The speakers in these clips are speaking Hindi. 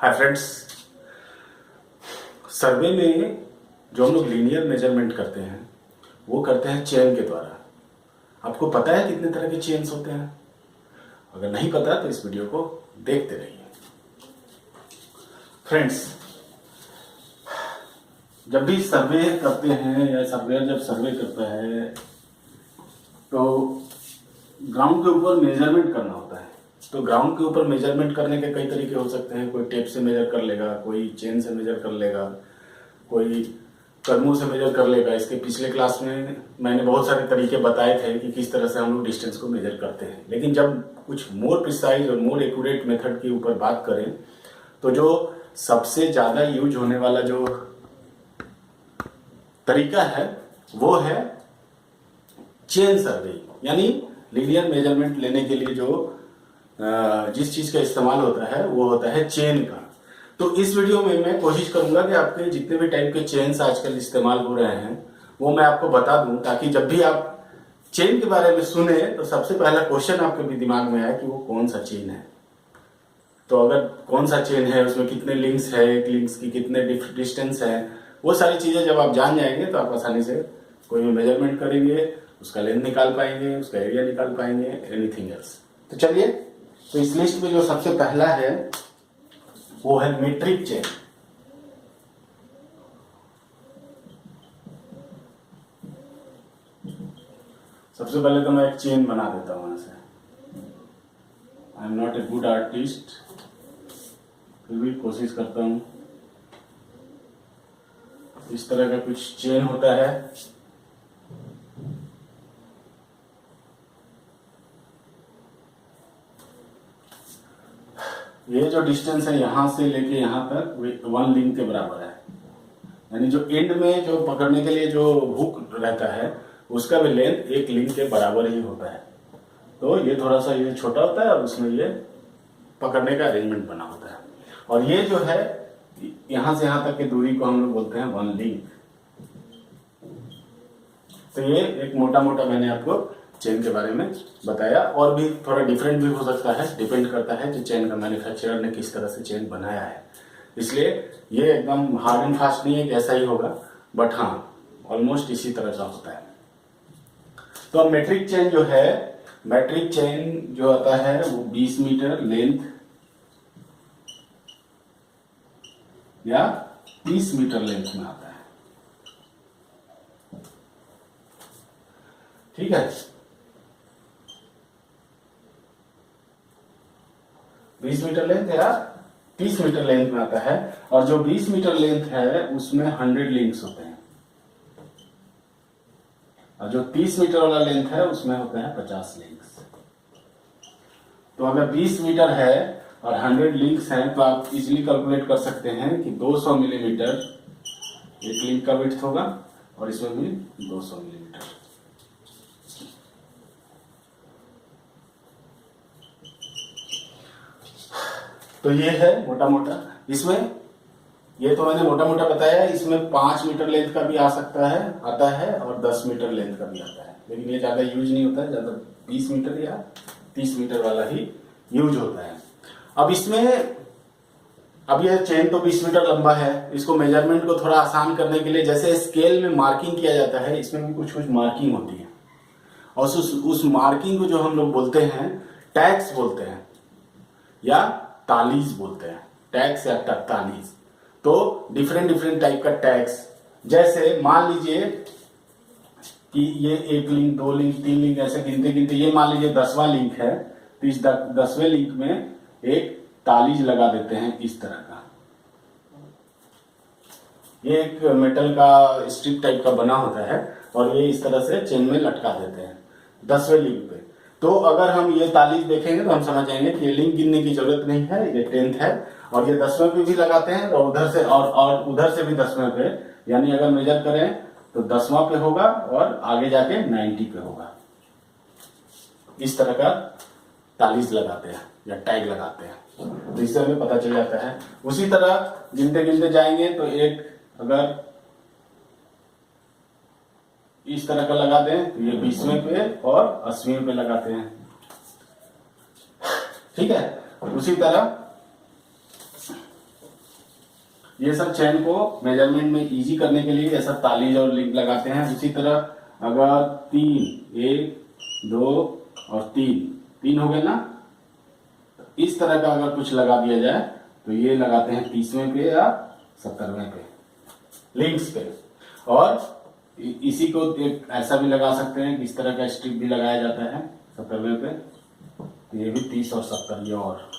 हाय फ्रेंड्स, सर्वे में जो हम लोग लीनियर मेजरमेंट करते हैं वो करते हैं चेन के द्वारा। आपको पता है कितने तरह के चेन्स होते हैं? अगर नहीं पता तो इस वीडियो को देखते रहिए। फ्रेंड्स, जब भी सर्वे करते हैं या सर्वेयर जब सर्वे करता है तो ग्राउंड के ऊपर मेजरमेंट करना होता है। तो ग्राउंड के ऊपर मेजरमेंट करने के कई तरीके हो सकते हैं। कोई टेप से मेजर कर लेगा, कोई चेन से मेजर कर लेगा, कोई कदमों से मेजर कर लेगा। इसके पिछले क्लास में मैंने बहुत सारे तरीके बताए थे कि किस तरह से हम लोग डिस्टेंस को मेजर करते हैं। लेकिन जब कुछ मोर प्रिसाइज और मोर एक्यूरेट मेथड के ऊपर बात करें तो जो सबसे ज़्यादा यूज होने वाला जो तरीका है वो है चेन सर्वे। यानी लीनियर मेजरमेंट लेने के लिए जो जिस चीज का इस्तेमाल होता है वो होता है चेन का। तो इस वीडियो में मैं कोशिश करूंगा कि आपके जितने भी टाइप के चेन्स आजकल इस्तेमाल हो रहे हैं वो मैं आपको बता दूं, ताकि जब भी आप चेन के बारे में सुने तो सबसे पहला क्वेश्चन आपके भी दिमाग में आए कि वो कौन सा चेन है। तो अगर कौन सा चेन है, उसमें कितने लिंक्स है, एक लिंक्स की कितने डिस्टेंस है, वो सारी चीजें जब आप जान जाएंगे तो आप आसानी से कोई भी मेजरमेंट करेंगे, उसका लेंथ निकाल पाएंगे, उसका एरिया निकाल पाएंगे, एनीथिंग एल्स। तो चलिए, तो इस लिस्ट में जो सबसे पहला है वो है मीट्रिक चेन। सबसे पहले तो मैं एक चेन बना देता हूं। ऐसे I am not a good artist, फिर भी कोशिश करता हूं। इस तरह का कुछ चेन होता है। ये जो डिस्टेंस है यहां से लेके यहां तक 1 लिंक के बराबर है। यानी जो एंड में जो पकड़ने के लिए जो हुक रहता है उसका भी लेंथ 1 लिंक के बराबर ही होता है। तो ये थोड़ा सा ये छोटा होता है और उसमें ये पकड़ने का अरेंजमेंट बना होता है। और ये जो है यहां से यहां तक की दूरी को हम लोग बोलते हैं 1 लिंक। तो ये एक मोटा मोटा मैंने आपको चेन के बारे में बताया। और भी थोड़ा डिफरेंट भी हो सकता है, डिपेंड करता है कि चेन का मैन्युफैक्चरर ने किस तरह से चेन बनाया है। इसलिए ये एकदम हार्ड एंड फास्ट नहीं है कि ऐसा ही होगा, बट हाँ ऑलमोस्ट इसी तरह का होता है। तो अब मैट्रिक चेन जो है, मैट्रिक चेन जो आता है वो 20 मीटर लेंथ या 30 मीटर लेंथ में आता है। ठीक है, 20 मीटर लेंथ या 30 मीटर लेंथ में आता है। और जो 20 मीटर लेंथ है उसमें 100 लिंक्स होते हैं, और जो 30 मीटर वाला लेंथ है उसमें होते हैं 50 लिंक्स। तो अगर 20 मीटर है और 100 लिंक्स हैं तो आप इजीली कैलकुलेट कर सकते हैं कि 200 मिलीमीटर एक लिंक का विड्थ होगा और इसमें भी 200 मिलीमीटर। तो ये है मोटा मोटा। इसमें ये तो मैंने मोटा मोटा बताया, इसमें 5 मीटर लेंथ का भी आ सकता है, आता है, और 10 मीटर लेंथ का भी आता है। लेकिन ये ज्यादा यूज नहीं होता है, ज्यादा 20 मीटर या 30 मीटर वाला ही यूज होता है। अब इसमें अब ये चेन तो 20 मीटर लंबा है। इसको मेजरमेंट को थोड़ा आसान करने के लिए जैसे स्केल में मार्किंग किया जाता है, इसमें भी कुछ कुछ मार्किंग होती है। और उस मार्किंग को जो हम लोग बोलते हैं टैग्स बोलते हैं या तालीज बोलते हैं। टैग्स या तालीज। तो डिफरेंट टाइप का टैग्स, जैसे मान लीजिए कि ये 1 लिंक, 2 लिंक, 3 लिंक, ऐसे गिनते गिनते ये मान लीजिए 10वां लिंक है, तो इस 10वें लिंक में एक तालीज लगा देते हैं इस तरह का। ये एक मेटल का स्ट्रिप टाइप का बना होता है और ये इस तरह से चेन में लटका देते हैं 10वें लिंक पे। तो अगर हम ये तालीज देखेंगे तो हम समझ जाएंगे कि ये लिंक गिनने की जरूरत नहीं है, ये 10th है। और ये 10वें पे भी लगाते हैं और उधर से और उधर से भी 10वें पे, यानी अगर मेजर करें तो 10वां पे होगा और आगे जाके 90 पे होगा। इस तरह का तालीज लगाते हैं या टैग लगाते हैं, तो इससे हमें पता चल जाता है। उसी तरह गिनते गिनते जाएंगे तो एक अगर इस तरह का लगाते हैं तो ये 20वें पे और 80वें पे लगाते हैं। ठीक है, उसी तरह ये सब चेन को मेजरमेंट में इजी करने के लिए ये सब तालीज और लिंक लगाते हैं। उसी तरह अगर 3, 1, 2 और 3 हो गए ना, तो इस तरह का अगर कुछ लगा दिया जाए तो ये लगाते हैं 30वें पे या 70वें पे लिंक्स पे। और इसी को एक ऐसा भी लगा सकते हैं कि इस तरह का स्ट्रिप भी लगाया जाता है 70वें पे, तो ये भी 30 और 70 ये। और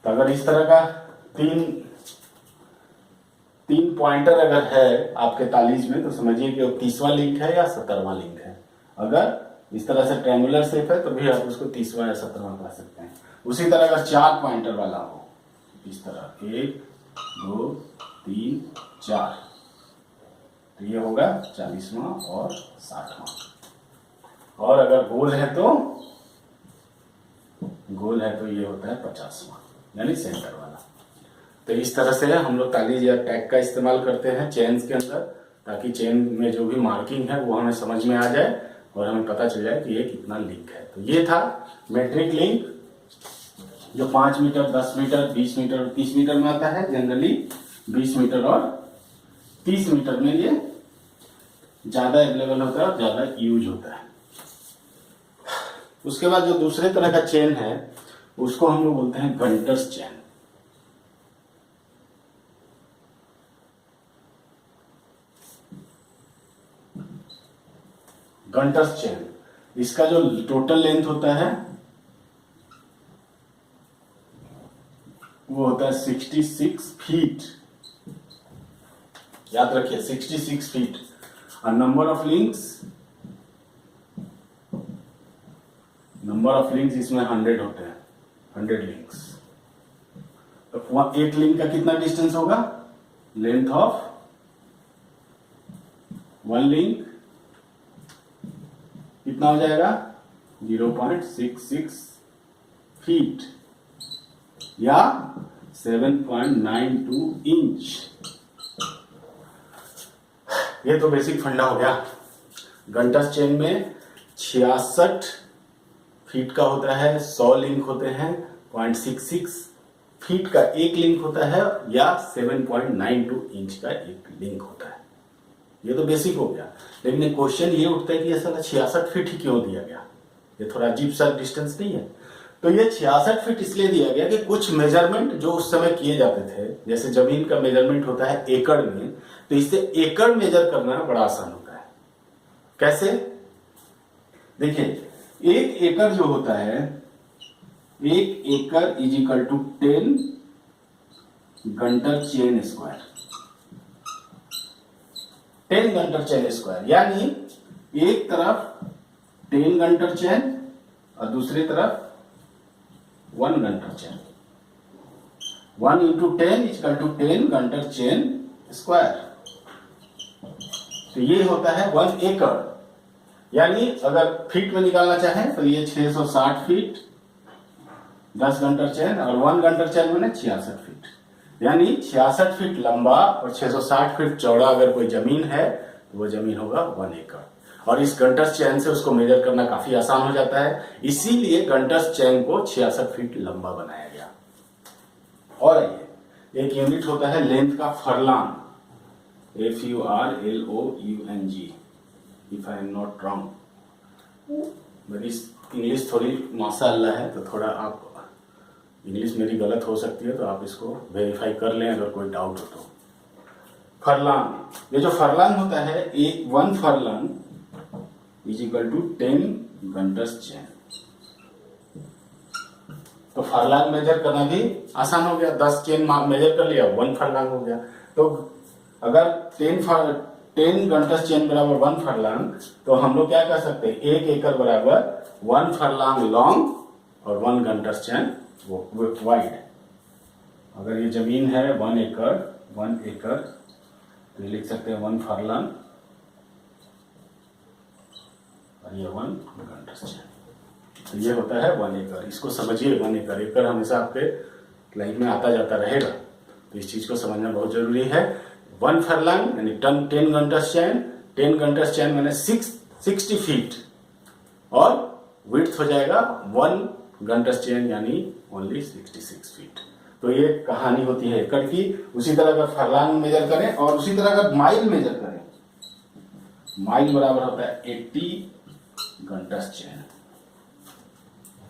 तो अगर इस तरह का तीन पॉइंटर अगर है आपके तालीज में तो समझिए कि वो 30वां लिंक है या 70वां लिंक है। अगर इस तरह से ट्रायंगुलर शेप है तो भी आप उसको 30वां या 70वां कह सकते हैं। उसी तरह अगर 4 पॉइंटर वाला हो इस तरह 1, 2, 3, 4 तो ये होगा 40वां और 60वां। और अगर गोल है तो ये होता है 50वां यानी सेंटर वाला। तो इस तरह से हम लोग तालीज या टैग का इस्तेमाल करते हैं चेन्स के अंदर, ताकि चेन में जो भी मार्किंग है वो हमें समझ में आ जाए और हमें पता चल जाए कि ये कितना लिंक है। तो ये था मेट्रिक लिंक जो 5 मीटर, 10 मीटर, 20 मीटर और 30 मीटर में आता है। जनरली 20 मीटर और 30 मीटर में ये ज्यादा अवेलेबल होता है और ज्यादा यूज होता है। उसके बाद जो दूसरे तरह का चेन है उसको हम लोग बोलते हैं गंटर्स चेन। गंटर्स चेन, इसका जो टोटल लेंथ होता है वो होता है 66 फीट। याद रखिए 66 फीट। और नंबर ऑफ लिंक्स इसमें 100 होते हैं, 100 लिंक्स। तो एक लिंक का कितना डिस्टेंस होगा? लेंथ ऑफ वन लिंक कितना हो जाएगा? 0.66 फीट या 7.92 इंच। ये तो बेसिक फंडा हो गया। गंटर्स चेन में 66 फीट का होता है, 100 लिंक होते हैं, 0.66 फीट का एक लिंक होता है या 7.92 इंच का एक लिंक होता है। ये तो बेसिक हो गया। लेकिन क्वेश्चन ये उठता है कि ये साला 66 फीट ही क्यों दिया गया? ये थोड़ा अजीब सा डिस्टेंस नहीं है? तो ये 66 फीट इसलिए दिया गया कि कुछ मेजरमेंट जो उस समय किए जाते थे, जैसे जमीन का मेजरमेंट होता है एकड़ में, तो इससे एकड़ मेजर करना बड़ा आसान होता है। कैसे? देखिए, 1 एकड़ जो होता है, 1 एकड़ is equal to 10 Gunter chain square. 10 Gunter chain square यानी एक तरफ 10 गंटर चेन और दूसरी तरफ 1 Gunter chain. 1 into 10 equal to 10 Gunter chain square. तो ये होता है 1 एकड़। यानी अगर फीट में निकालना चाहें तो ये 660 फीट 10 गंटर चेन और 1 गंटर चेन मैंने 66 फीट। यानी 66 फीट लंबा और 660 फीट चौड़ा अगर कोई जमीन है तो वो जमीन होगा 1 एकड़। और इस गंटर्स चेन से उसको मेजर करना काफी आसान हो जाता है, इसीलिए गंटर्स चेन को 66 फीट लंबा बनाया गया। और ये एक यूनिट होता है लेंथ का furlong, FURLOUNG, if I am not wrong. मेरी इंग्लिश थोड़ी माशाअल्लाह है, तो थोड़ा आप इंग्लिश मेरी गलत हो सकती है, तो आप इसको वेरीफाई कर लें अगर कोई डाउट हो तो। फरलांग, ये जो फरलांग होता है, 1 furlong is equal to 10 Gunter's chain. तो फरलांग मेजर करना भी आसान हो गया। 10 चेन मेजर कर लिया, 1 फरलांग हो गया। तो अगर 10 गंटर्स चेन बराबर 1 फरलांग, तो हम लोग क्या कर सकते हैं? 1 एकड़ बराबर 1 फरलांग लॉन्ग और 1 गंटर्स चेन वाइड। अगर ये जमीन है 1 एकड़, तो ये लिख सकते हैं 1 फरलांग और ये 1 गंटर्स चेन। तो ये होता है 1 एकड़। इसको समझिए, 1 एकड़। एकड़ हमेशा आपके लाइफ में आता जाता रहेगा, तो इस चीज को समझना बहुत जरूरी है। 1 फरलांग यानी 10 गंटर्स चेन। 10 गंटर्स चेन मैंने 60 फीट और विड्थ हो जाएगा 1 गंटर्स चेन यानी ओनली 66 फीट। तो ये कहानी होती है एकड़ की। उसी तरह अगर फरलांग मेजर करें और उसी तरह अगर माइल मेजर करें, माइल बराबर होता है 80 गंटस चैन।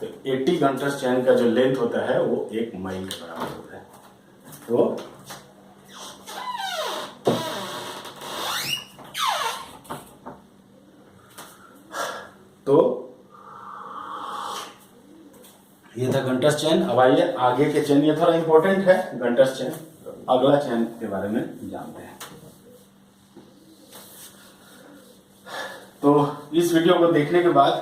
तो 80 गंटस चैन का जो लेंथ होता है वो 1 माइल के बराबर होता है। तो ये था गंटस चैन। अब आइए आगे के चैन, ये थोड़ा इंपॉर्टेंट है गंटस चैन। अगला चैन के बारे में जानते हैं। तो इस वीडियो को देखने के बाद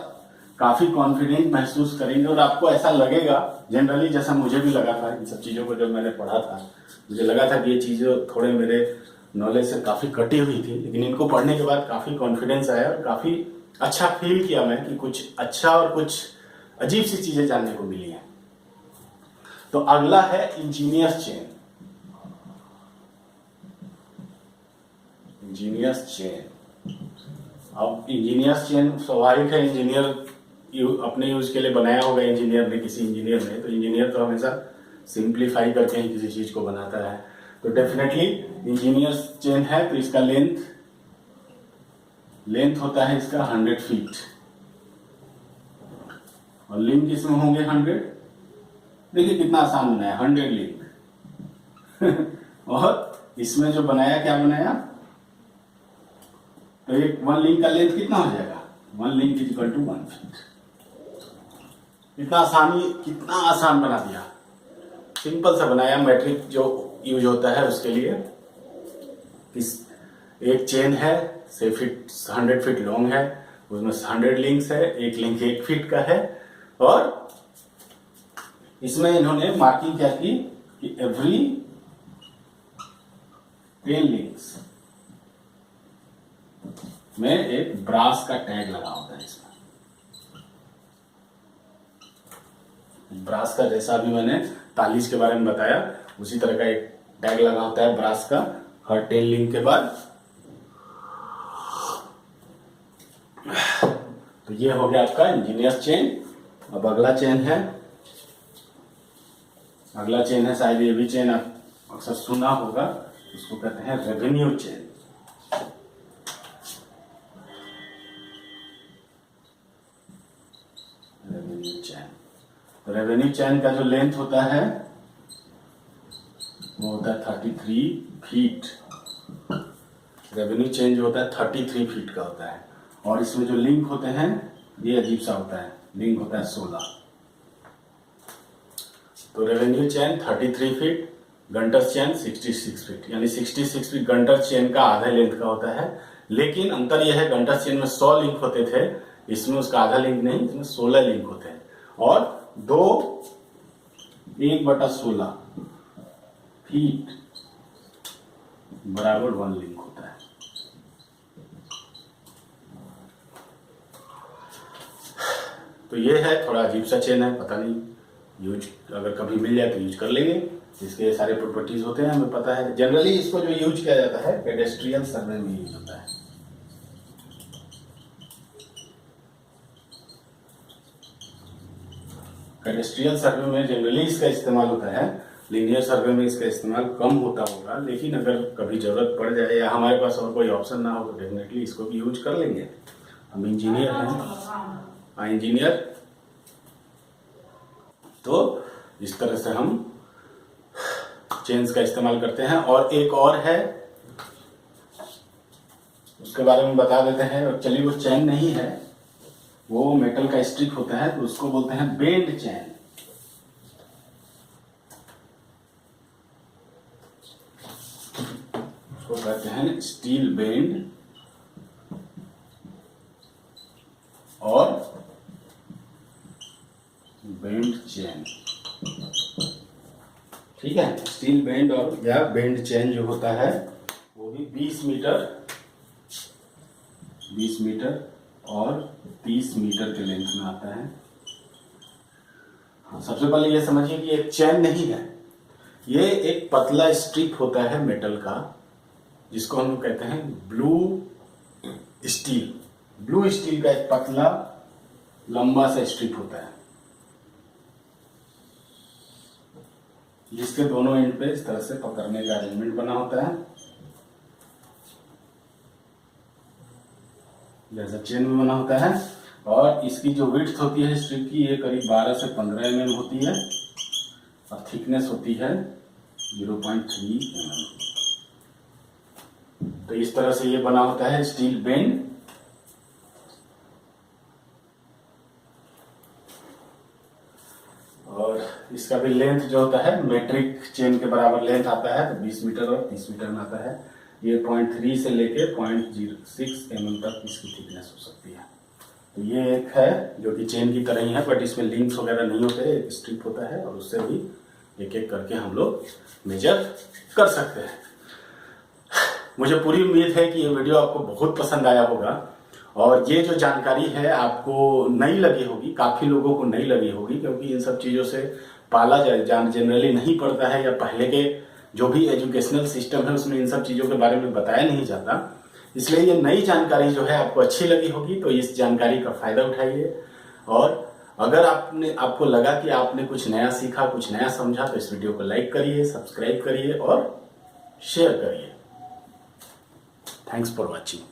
काफी कॉन्फिडेंट महसूस करेंगे और आपको ऐसा लगेगा जनरली, जैसा मुझे भी लगा था इन सब चीजों को जब मैंने पढ़ा था, मुझे लगा था कि ये चीजें थोड़े मेरे नॉलेज से काफी कटी हुई थी, लेकिन इनको पढ़ने के बाद काफी कॉन्फिडेंस आया और काफी अच्छा फील किया मैं कि कुछ अच्छा और कुछ अजीब सी चीजें जानने को मिली हैं। तो अगला है इंजीनियर्स चेन। इंजीनियर्स चेन, अब इंजीनियर्स चेन स्वाभाविक है, इंजीनियर अपने यूज के लिए बनाया होगा इंजीनियर ने, किसी इंजीनियर ने। तो इंजीनियर तो हमेशा सिंप्लीफाई करके ही किसी चीज को बनाता है। तो डेफिनेटली इंजीनियर्स चेन है, तो इसका लेंथ होता है इसका 100 फीट और लिंक इसमें होंगे 100। देखिए कितना आसान बनाया, 100 लिंक और इसमें जो बनाया, क्या बनाया, तो एक 1 लिंक का लेंथ कितना हो जाएगा, 1 link is equal to 1 feet. कितना आसान बना दिया, सिंपल सा बनाया। मैट्रिक जो यूज होता है उसके लिए, एक चेन है 100 फीट लॉन्ग है, उसमें 100 लिंक्स है, एक लिंक 1 फीट का है और इसमें इन्होंने मार्किंग क्या की कि एवरी 10 लिंक्स में एक ब्रास का टैग लगा होता है। इसमें ब्रास का, जैसा भी मैंने तालीस के बारे में बताया, उसी तरह का एक टैग लगा होता है ब्रास का हर 10 लिंक के बाद। तो ये हो गया आपका इंजीनियर्स चेन। अब अगला चेन है, शायद ये भी चेन आप अक्सर सुना होगा, उसको कहते हैं रेवेन्यू चेन। रेवेन्यू चैन का जो लेंथ होता है वो होता है 33 फीट। रेवेन्यू चेन जो होता है 33 फीट का होता है और इसमें जो लिंक होते हैं ये अजीब सा होता है, लिंक होता है 16। तो रेवेन्यू चैन 33 फीट, गंटस चैन 66 फीट, यानी 66 फीट गंटस चेन का आधा लेंथ का होता है। लेकिन अंतर यह है, गंटस चेन में 100 लिंक होते थे, इसमें उसका आधा लिंक नहीं, इसमें 16 लिंक होते हैं और 1/16 फीट बराबर 1 लिंक होता है। तो ये है, थोड़ा अजीब सा चेन है, पता नहीं, यूज अगर कभी मिल जाए तो यूज कर लेंगे। इसके सारे प्रॉपर्टीज होते हैं, हमें पता है। जनरली इसको जो यूज किया जाता है पेडेस्ट्रियल सर्वे में यूज होता है। पेडेस्ट्रियल सर्वे में जनरली इसका इस्तेमाल होता है, लीनियर सर्वे में इसका इस्तेमाल कम होता होगा, लेकिन अगर कभी जरूरत पड़ जाए या हमारे पास और कोई ऑप्शन ना हो तो डेफिनेटली इसको भी यूज कर लेंगे। हम इंजीनियर हैं, इंजीनियर, तो इस तरह से हम चेन्स का इस्तेमाल करते हैं। और एक और है, उसके बारे में बता देते हैं। और चलिए, वो चैन नहीं है, वो मेटल का स्ट्रिप होता है, तो उसको बोलते हैं बेंड चैन। उसको कहते हैं स्टील बेंड और बेंड चैन। ठीक है, स्टील बेंड और या बेंड चैन जो होता है वो भी 20 मीटर और 30 मीटर के लेंथ में आता है। हाँ, सबसे पहले ये समझिए कि एक चैन नहीं है, ये एक पतला स्ट्रिप होता है मेटल का, जिसको हम कहते हैं ब्लू स्टील। ब्लू स्टील का एक पतला लंबा सा स्ट्रिप होता है। जिसके दोनों एंड पे इस तरह से पकड़ने का अरेंजमेंट बना होता है, जैसा चेन में बना होता है। और इसकी जो विड्थ होती है स्ट्रिप की, ये करीब 12 से 15 mm होती है और थिकनेस होती है 0.3 mm। तो इस तरह से ये बना होता है स्टील बेंड। और इसका भी लेंथ जो होता है मेट्रिक चेन के बराबर लेंथ आता है, तो 20 मीटर और 30 मीटर में आता है। ये 0.3 से लेके 0.06 mm तक इसकी थिकनेस हो सकती है। तो ये एक है जो कि चेन की तरह ही है, बट इसमें लिंक्स वगैरह नहीं होते, एक स्ट्रिप होता है और उससे भी एक एक करके हम लोग मेजर कर सकते हैं। मुझे पूरी उम्मीद है कि ये वीडियो आपको बहुत पसंद आया होगा और ये जो जानकारी है आपको नई लगी होगी, काफी लोगों को नई लगी होगी, क्योंकि इन सब चीजों से पाला जनरली नहीं पड़ता है, या पहले के जो भी एजुकेशनल सिस्टम है उसमें इन सब चीजों के बारे में बताया नहीं जाता। इसलिए ये नई जानकारी जो है आपको अच्छी लगी होगी, तो इस जानकारी का फायदा उठाइए। और अगर आपको लगा कि आपने कुछ नया सीखा, कुछ नया समझा, तो इस वीडियो को लाइक करिए, सब्सक्राइब करिए और शेयर करिए। Thanks for watching.